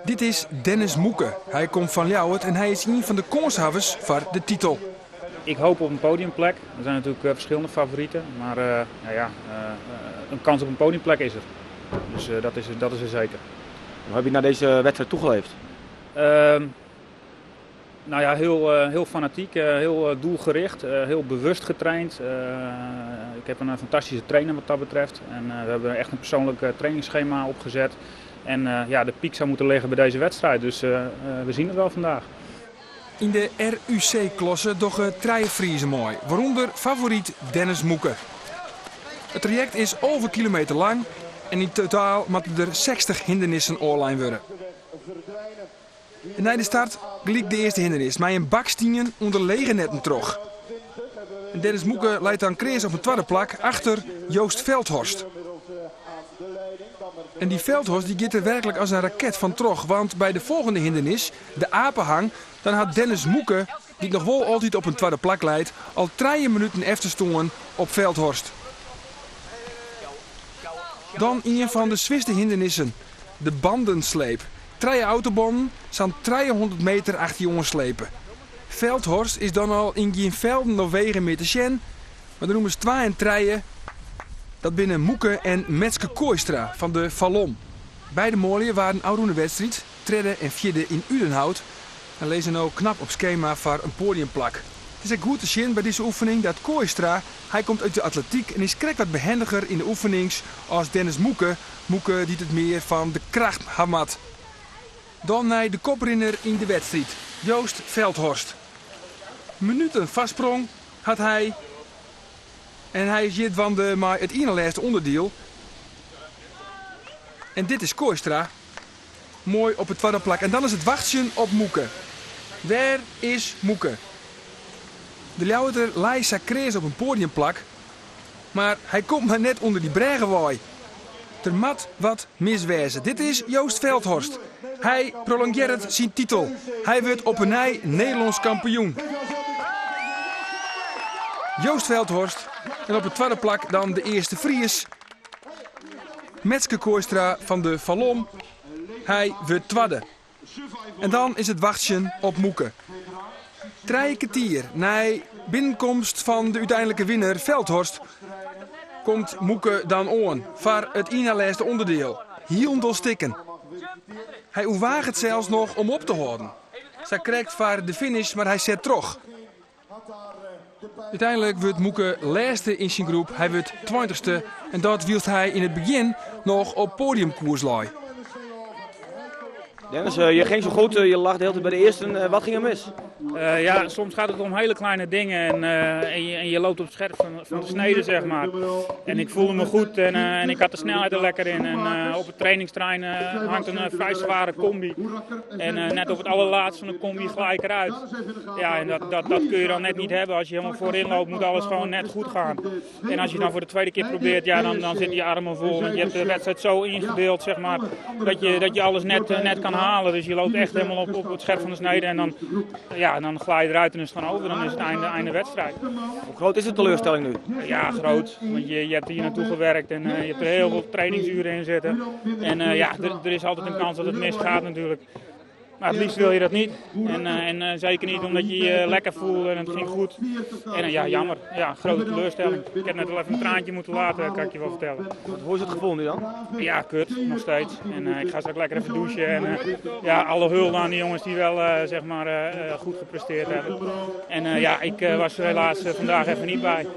Dit is Dennis Moeke. Hij komt van Ljouwert en hij is een van de kanshebbers voor de titel. Ik hoop op een podiumplek. Er zijn natuurlijk verschillende favorieten, maar een kans op een podiumplek is er. Dus dat is er zeker. Hoe heb je naar deze wedstrijd toegeleefd? Heel fanatiek, heel doelgericht, heel bewust getraind. Ik heb een fantastische trainer wat dat betreft. En we hebben echt een persoonlijk trainingsschema opgezet. En de piek zou moeten liggen bij deze wedstrijd, dus we zien het wel vandaag. In de RUC-klasse doggen Friese mooi, waaronder favoriet Dennis Moeke. Het traject is over kilometer lang en in totaal moeten er 60 hindernissen online worden. En na de start gelijk de eerste hindernis, met een bakstien onder lege netten terug. En Dennis Moeke leidt dan Krees op een tweede plak achter Joost Veldhorst. En die Veldhorst die gaat er werkelijk als een raket van terug, want bij de volgende hindernis, de apenhang, dan had Dennis Moeke, die nog wel altijd op een tweede plak leidt, al 3 minuten efterstonden op Veldhorst. Dan een van de zwaarste hindernissen, de bandensleep. 3 autobanen staan 300 meter achter jongens slepen. Veldhorst is dan al in geen velden of wegen meer te zien, maar de noemen ze 2 en 3. Dat binnen Moeke en Metske Kooistra van de Vallon. Beide mooien waren oude wedstrijd, 3e en 4e in Udenhout. En lezen ook knap op schema voor een podiumplak. Het is ook goed te zien bij deze oefening dat Kooistra, hij komt uit de atletiek en is krek wat behendiger in de oefenings als Dennis Moeke. Moeke die het meer van de kracht hamat. Dan naar de koprenner in de wedstrijd, Joost Veldhorst. Minuten vastsprong had hij. En hij zit van maar het ene laatste onderdeel. En dit is Kooistra. Mooi op het tweede plak. En dan is het wachtje op Moeke. Waar is Moeke? De Ljouwerter leidt Krees op een podiumplak. Maar hij komt maar net onder die bregenwaai. Er mat wat miswezen. Dit is Joost Veldhorst. Hij prolongeert zijn titel. Hij wordt op een nij Nederlands kampioen. Joost Veldhorst. En op het tweede plak dan de eerste Fries. Metske Kooistra van de Vallon. Hij wordt tweede. En dan is het wachtje op Moeke. 3 kwartier na binnenkomst van de uiteindelijke winnaar Veldhorst komt Moeke dan aan voor het laatste onderdeel. Hielendol stikken. Hij waagt het zelfs nog om op te houden. Zij krijgt voor de finish, maar hij zet terug. Uiteindelijk wordt Moeke laatste in zijn groep. Hij wordt 20ste en dat wilde hij in het begin nog op podiumkoers lei. Dennis, je ging zo goed, je lag de hele tijd bij de eerste. Wat ging er mis? Soms gaat het om hele kleine dingen en je loopt op het scherp van de snede, zeg maar. En ik voelde me goed en ik had de snelheid er lekker in. En op het trainingsterrein hangt een vrij zware combi. En net op het allerlaatste van de combi gelijk eruit. Ja, en dat kun je dan net niet hebben. Als je helemaal voorin loopt, moet alles gewoon net goed gaan. En als je dan voor de tweede keer probeert, ja, dan zitten je armen vol. Want je hebt de wedstrijd zo ingedeeld, zeg maar, dat je alles net kan halen. Dus je loopt echt helemaal op het scherp van de snede en dan glij je eruit en is het gewoon over. Dan is het einde wedstrijd. Hoe groot is de teleurstelling nu? Ja, groot. Want je hebt hier naartoe gewerkt en je hebt er heel veel trainingsuren in zitten. En er is altijd een kans dat het misgaat natuurlijk. Maar het liefst wil je dat niet. En zeker niet omdat je je lekker voelde en het ging goed. En jammer. Ja, grote teleurstelling. Ik heb net wel even een traantje moeten laten, kan ik je wel vertellen. Hoe is het gevoel nu dan? Ja, kut, nog steeds. En ik ga straks lekker even douchen. En alle hulde aan die jongens die wel goed gepresteerd hebben. En ik was er helaas vandaag even niet bij.